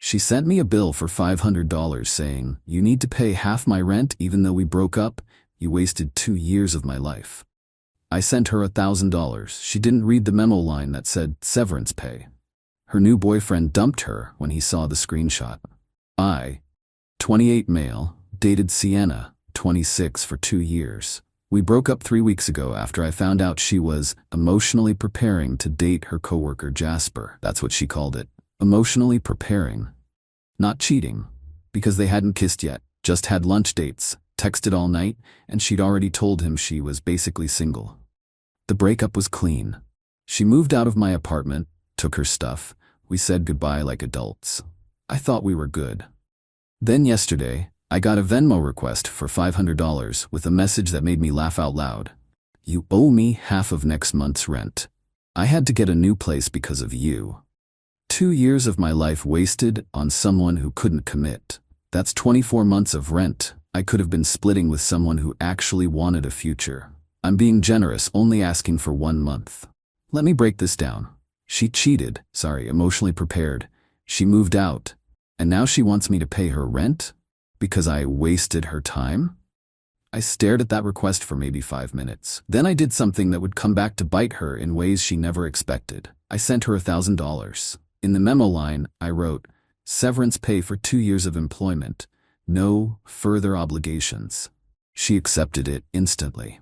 She sent me a bill for $500 saying, "You need to pay half my rent even though we broke up. You wasted 2 years of my life." I sent her $1,000. She didn't read the memo line that said severance pay. Her new boyfriend dumped her when he saw the screenshot. I, 28 male, dated Sienna, 26 for 2 years. We broke up 3 weeks ago after I found out she was emotionally preparing to date her coworker Jasper. That's what she called it. Emotionally preparing. Not cheating, because they hadn't kissed yet, just had lunch dates, texted all night, and she'd already told him she was basically single. The breakup was clean. She moved out of my apartment, took her stuff. We said goodbye like adults. I thought we were good. Then yesterday, I got a Venmo request for $500 with a message that made me laugh out loud. "You owe me half of next month's rent. I had to get a new place because of you. 2 years of my life wasted on someone who couldn't commit. That's 24 months of rent I could have been splitting with someone who actually wanted a future. I'm being generous, only asking for 1 month. Let me break this down. She cheated, emotionally prepared. She moved out, and now she wants me to pay her rent? Because I wasted her time?" I stared at that request for maybe 5 minutes. Then I did something that would come back to bite her in ways she never expected. I sent her $1,000. In the memo line, I wrote, "Severance pay for 2 years of employment. No further obligations." She accepted it instantly.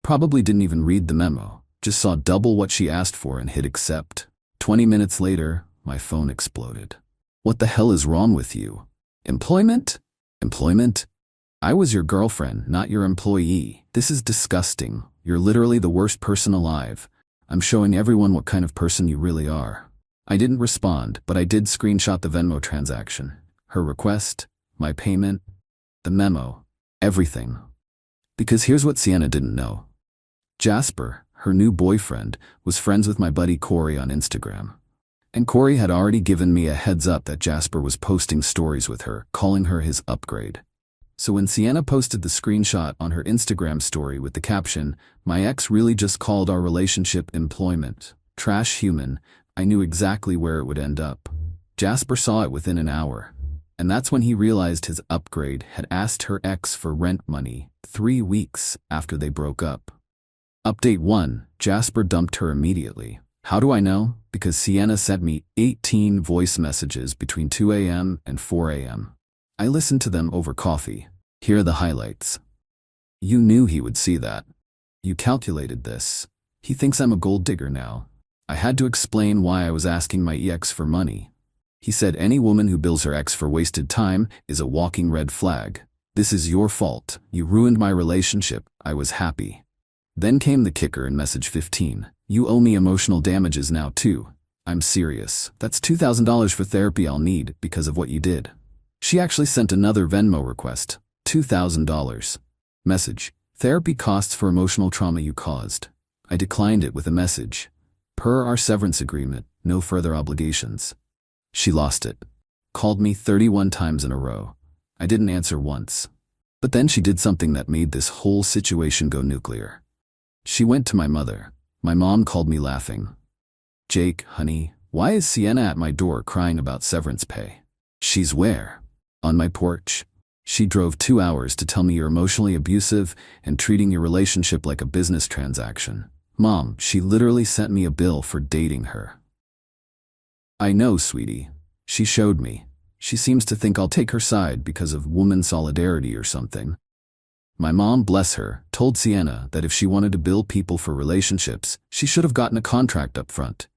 Probably didn't even read the memo, just saw double what she asked for and hit accept. 20 minutes later, my phone exploded. "What the hell is wrong with you? Employment? Employment? I was your girlfriend, not your employee. This is disgusting. You're literally the worst person alive. I'm showing everyone what kind of person you really are." I didn't respond, but I did screenshot the Venmo transaction. Her request, my payment, the memo, everything. Because here's what Sienna didn't know. Jasper, her new boyfriend, was friends with my buddy Corey on Instagram. And Corey had already given me a heads up that Jasper was posting stories with her, calling her his upgrade. So when Sienna posted the screenshot on her Instagram story with the caption, "My ex really just called our relationship employment. Trash human," I knew exactly where it would end up. Jasper saw it within an hour. And that's when he realized his upgrade had asked her ex for rent money 3 weeks after they broke up. Update 1. Jasper dumped her immediately. How do I know? Because Sienna sent me 18 voice messages between 2 a.m. and 4 a.m. I listened to them over coffee. Here are the highlights. "You knew he would see that. You calculated this. He thinks I'm a gold digger now. I had to explain why I was asking my ex for money. He said any woman who bills her ex for wasted time is a walking red flag. This is your fault. You ruined my relationship. I was happy." Then came the kicker in message 15. "You owe me emotional damages now too. I'm serious. That's $2,000 for therapy I'll need because of what you did." She actually sent another Venmo request. $2,000. Message. "Therapy costs for emotional trauma you caused." I declined it with a message. "Per our severance agreement, no further obligations." She lost it. Called me 31 times in a row. I didn't answer once. But then she did something that made this whole situation go nuclear. She went to my mother. My mom called me laughing. "Jake, honey, why is Sienna at my door crying about severance pay?" "She's where?" "On my porch. She drove 2 hours to tell me you're emotionally abusive and treating your relationship like a business transaction." "Mom, she literally sent me a bill for dating her." "I know, sweetie. She showed me. She seems to think I'll take her side because of woman solidarity or something." My mom, bless her, told Sienna that if she wanted to bill people for relationships, she should have gotten a contract up front.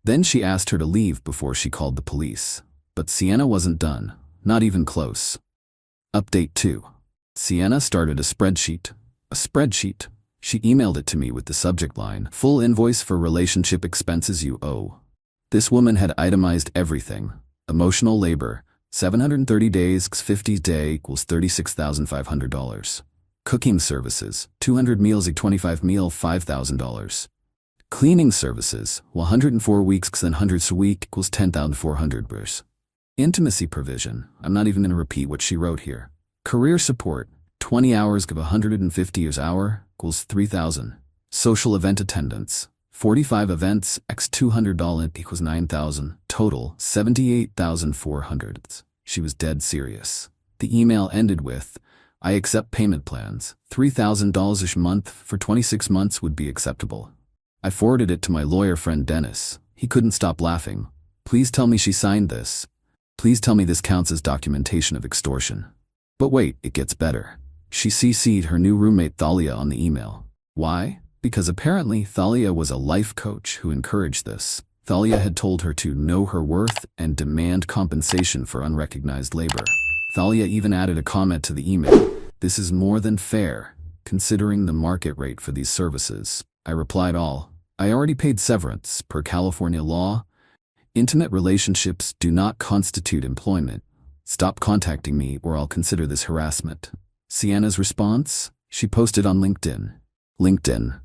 Then she asked her to leave before she called the police. But Sienna wasn't done, not even close. Update 2. Sienna started a spreadsheet. A spreadsheet. She emailed it to me with the subject line, "Full invoice for relationship expenses you owe." This woman had itemized everything. Emotional labor, 730 days, 50 day equals $36,500. Cooking services, 200 meals, 25 meal, $5,000. Cleaning services, 104 weeks and hundreds a week equals $10,400. Intimacy provision, I'm not even going to repeat what she wrote here. Career support, 20 hours of 150 hours equals $3,000. Social event attendance, 45 events x $200 equals 9,000. Total 78,400. She was dead serious. The email ended with, I accept payment plans. $3,000 a month for 26 months would be acceptable. I forwarded it to my lawyer friend Dennis. He couldn't stop laughing. Please tell me she signed this. Please tell me this counts as documentation of extortion. But wait, it gets better. She CC'd her new roommate Thalia on the email. Why? Because apparently Thalia was a life coach who encouraged this. Thalia had told her to know her worth and demand compensation for unrecognized labor. Thalia even added a comment to the email. This is more than fair, considering the market rate for these services. I replied all. I already paid severance, per California law. Intimate relationships do not constitute employment. Stop contacting me or I'll consider this harassment. Sienna's response? She posted on LinkedIn. LinkedIn.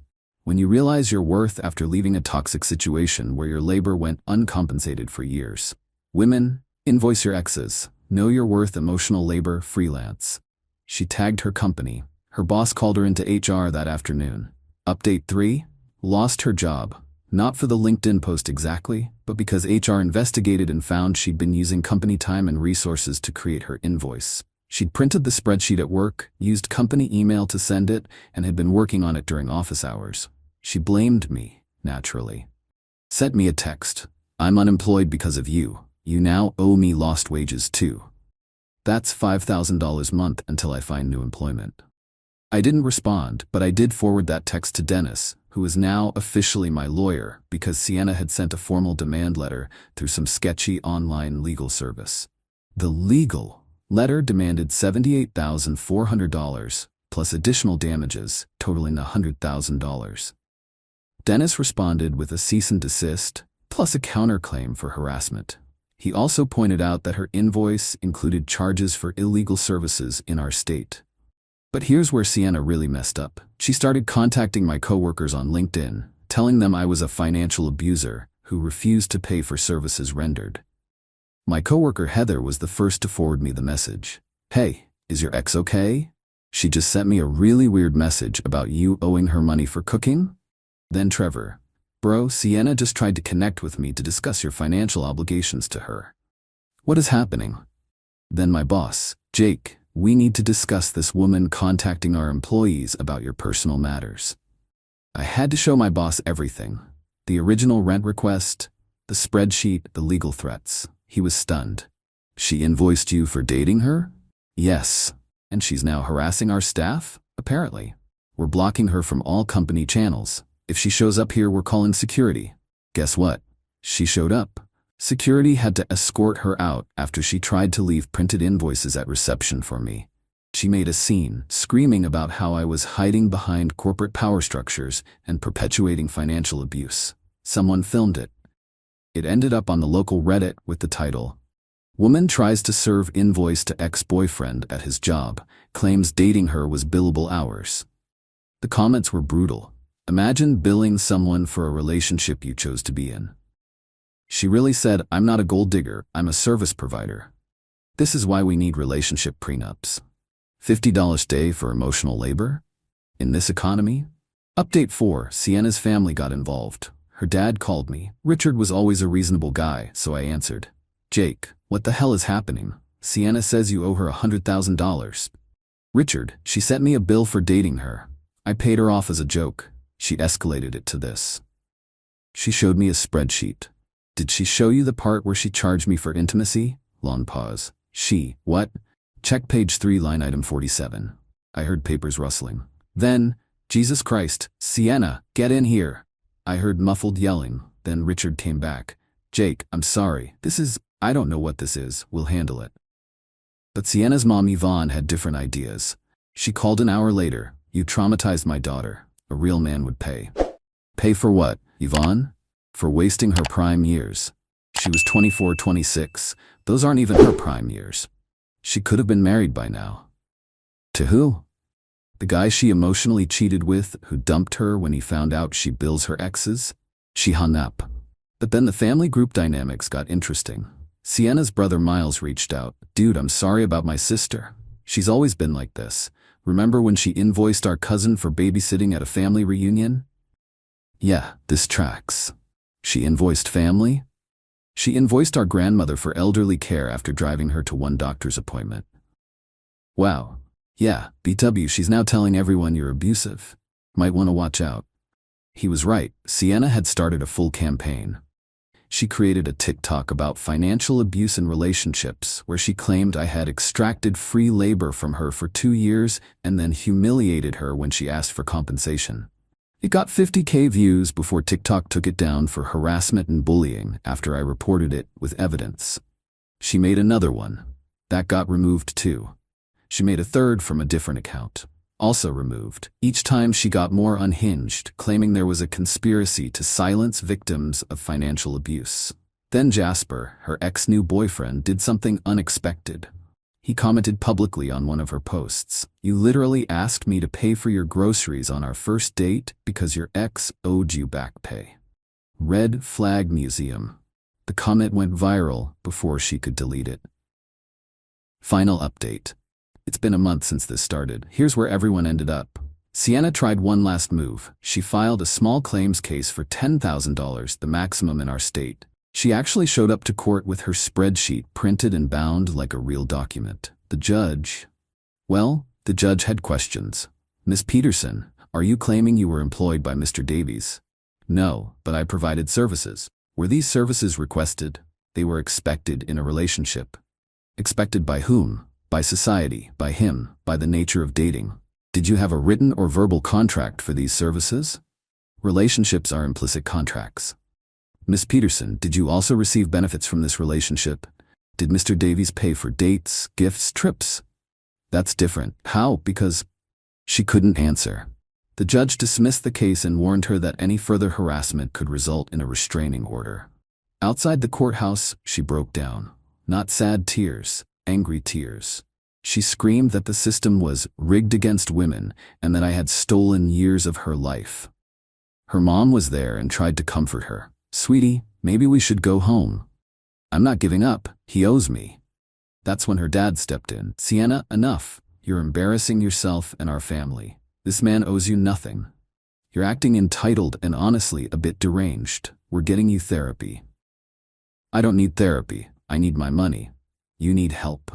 When you realize your worth after leaving a toxic situation where your labor went uncompensated for years. Women, invoice your exes. Know your worth emotional labor freelance. She tagged her company. Her boss called her into HR that afternoon. Update 3. Lost her job. Not for the LinkedIn post exactly, but because HR investigated and found she'd been using company time and resources to create her invoice. She'd printed the spreadsheet at work, used company email to send it, and had been working on it during office hours. She blamed me, naturally. Sent me a text. I'm unemployed because of you. You now owe me lost wages too. That's $5,000 a month until I find new employment. I didn't respond, but I did forward that text to Dennis, who is now officially my lawyer because Sienna had sent a formal demand letter through some sketchy online legal service. The legal letter demanded $78,400 plus additional damages, totaling $100,000. Dennis responded with a cease and desist, plus a counterclaim for harassment. He also pointed out that her invoice included charges for illegal services in our state. But here's where Sienna really messed up. She started contacting my coworkers on LinkedIn, telling them I was a financial abuser who refused to pay for services rendered. My coworker Heather was the first to forward me the message. Hey, is your ex okay? She just sent me a really weird message about you owing her money for cooking? Then Trevor. Bro, Sienna just tried to connect with me to discuss your financial obligations to her. What is happening? Then my boss, Jake, we need to discuss this woman contacting our employees about your personal matters. I had to show my boss everything. The original rent request, the spreadsheet, the legal threats. He was stunned. She invoiced you for dating her? Yes. And she's now harassing our staff? Apparently. We're blocking her from all company channels. If she shows up here, we're calling security. Guess what? She showed up. Security had to escort her out after she tried to leave printed invoices at reception for me. She made a scene, screaming about how I was hiding behind corporate power structures and perpetuating financial abuse. Someone filmed it. It ended up on the local Reddit with the title, Woman tries to serve invoice to ex-boyfriend at his job, claims dating her was billable hours. The comments were brutal. Imagine billing someone for a relationship you chose to be in. She really said, I'm not a gold digger, I'm a service provider. This is why we need relationship prenups. $50 a day for emotional labor? In this economy? Update 4, Sienna's family got involved. Her dad called me. Richard was always a reasonable guy, so I answered. Jake, what the hell is happening? Sienna says you owe her $100,000. Richard, she sent me a bill for dating her. I paid her off as a joke. She escalated it to this. She showed me a spreadsheet. Did she show you the part where she charged me for intimacy? Long pause. She, what? Check page 3 line item 47. I heard papers rustling. Then, Jesus Christ, Sienna, get in here. I heard muffled yelling. Then Richard came back. Jake, I'm sorry. I don't know what this is. We'll handle it. But Sienna's mom Yvonne had different ideas. She called an hour later. You traumatized my daughter. A real man would pay. Pay for what, Yvonne? For wasting her prime years. She was 24, 26. Those aren't even her prime years. She could have been married by now. To who? The guy she emotionally cheated with, who dumped her when he found out she bills her exes? She hung up. But then the family group dynamics got interesting. Sienna's brother Miles reached out. Dude, I'm sorry about my sister. She's always been like this. Remember when she invoiced our cousin for babysitting at a family reunion? Yeah, this tracks. She invoiced family? She invoiced our grandmother for elderly care after driving her to one doctor's appointment. Wow. Yeah, BW, she's now telling everyone you're abusive. Might want to watch out. He was right. Sienna had started a full campaign. She created a TikTok about financial abuse in relationships where she claimed I had extracted free labor from her for 2 years and then humiliated her when she asked for compensation. It got 50K views before TikTok took it down for harassment and bullying after I reported it with evidence. She made another one. That got removed too. She made a third from a different account. Also removed. Each time she got more unhinged, claiming there was a conspiracy to silence victims of financial abuse. Then Jasper, her ex-new boyfriend, did something unexpected. He commented publicly on one of her posts. You literally asked me to pay for your groceries on our first date because your ex owed you back pay. Red Flag Museum. The comment went viral before she could delete it. Final update. It's been a month since this started. Here's where everyone ended up. Sienna tried one last move. She filed a small claims case for $10,000, the maximum in our state. She actually showed up to court with her spreadsheet printed and bound like a real document. The judge had questions. Miss Peterson, are you claiming you were employed by Mr. Davies? No, but I provided services. Were these services requested? They were expected in a relationship. Expected by whom? By society, by him, by the nature of dating. Did you have a written or verbal contract for these services? Relationships are implicit contracts. Miss Peterson, did you also receive benefits from this relationship? Did Mr. Davies pay for dates, gifts, trips? That's different. How? Because she couldn't answer. The judge dismissed the case and warned her that any further harassment could result in a restraining order. Outside the courthouse, she broke down. Not sad tears, angry tears. She screamed that the system was rigged against women and that I had stolen years of her life. Her mom was there and tried to comfort her. Sweetie, maybe we should go home. I'm not giving up. He owes me. That's when her dad stepped in. Sienna, enough. You're embarrassing yourself and our family. This man owes you nothing. You're acting entitled and honestly a bit deranged. We're getting you therapy. I don't need therapy. I need my money. You need help.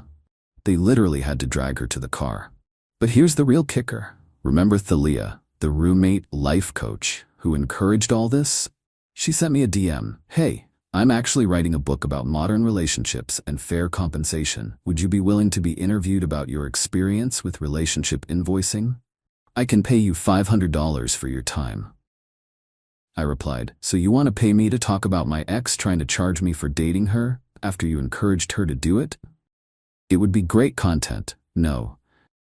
They literally had to drag her to the car. But here's the real kicker. Remember Thalia, the roommate life coach, who encouraged all this? She sent me a DM. Hey, I'm actually writing a book about modern relationships and fair compensation. Would you be willing to be interviewed about your experience with relationship invoicing? I can pay you $500 for your time. I replied, so you want to pay me to talk about my ex trying to charge me for dating her after you encouraged her to do it? It would be great content. No.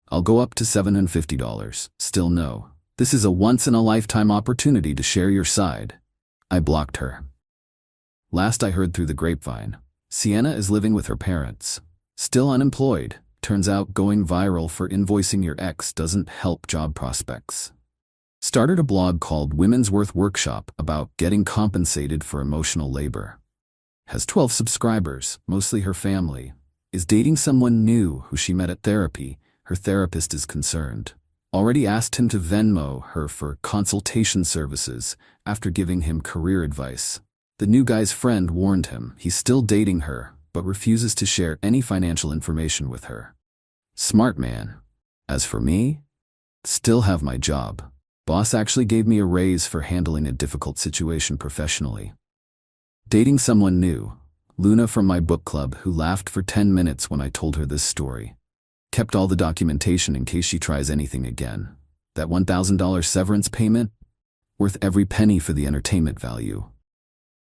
I'll go up to $750. Still no. This is a once-in-a-lifetime opportunity to share your side. I blocked her. Last I heard through the grapevine, Sienna is living with her parents. Still unemployed. Turns out going viral for invoicing your ex doesn't help job prospects. Started a blog called Women's Worth Workshop about getting compensated for emotional labor. Has 12 subscribers, mostly her family. Is dating someone new who she met at therapy. Her therapist is concerned. Already asked him to Venmo her for consultation services after giving him career advice. The new guy's friend warned him he's still dating her, but refuses to share any financial information with her. Smart man. As for me, still have my job. Boss actually gave me a raise for handling a difficult situation professionally. Dating someone new. Luna from my book club, who laughed for 10 minutes when I told her this story. Kept all the documentation in case she tries anything again. That $1,000 severance payment? Worth every penny for the entertainment value.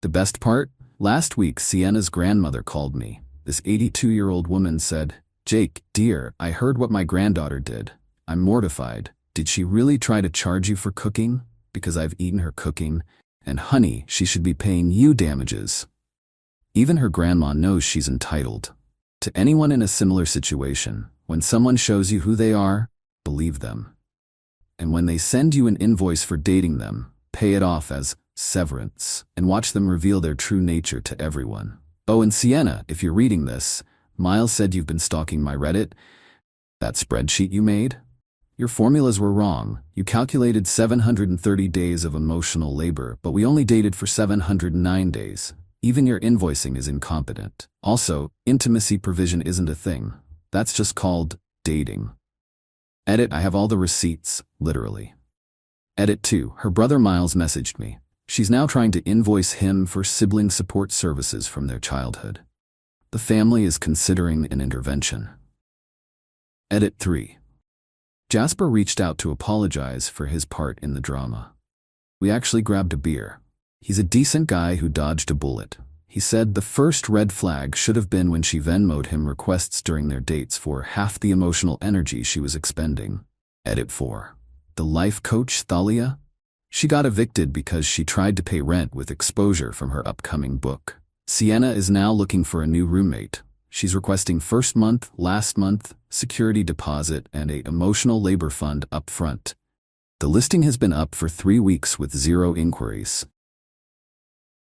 The best part? Last week, Sienna's grandmother called me. This 82-year-old woman said, Jake, dear, I heard what my granddaughter did. I'm mortified. Did she really try to charge you for cooking? Because I've eaten her cooking. And honey, she should be paying you damages. Even her grandma knows she's entitled. To anyone in a similar situation, when someone shows you who they are, believe them. And when they send you an invoice for dating them, pay it off as severance and watch them reveal their true nature to everyone. Oh, and Sienna, if you're reading this, Miles said you've been stalking my Reddit. That spreadsheet you made? Your formulas were wrong. You calculated 730 days of emotional labor, but we only dated for 709 days. Even your invoicing is incompetent. Also, intimacy provision isn't a thing. That's just called dating. Edit, I have all the receipts, literally. Edit 2, her brother Miles messaged me. She's now trying to invoice him for sibling support services from their childhood. The family is considering an intervention. Edit 3. Jasper reached out to apologize for his part in the drama. We actually grabbed a beer. He's a decent guy who dodged a bullet. He said the first red flag should have been when she Venmo'd him requests during their dates for half the emotional energy she was expending. Edit 4. The life coach, Thalia? She got evicted because she tried to pay rent with exposure from her upcoming book. Sienna is now looking for a new roommate. She's requesting first month, last month, security deposit, and a emotional labor fund up front. The listing has been up for 3 weeks with 0 inquiries.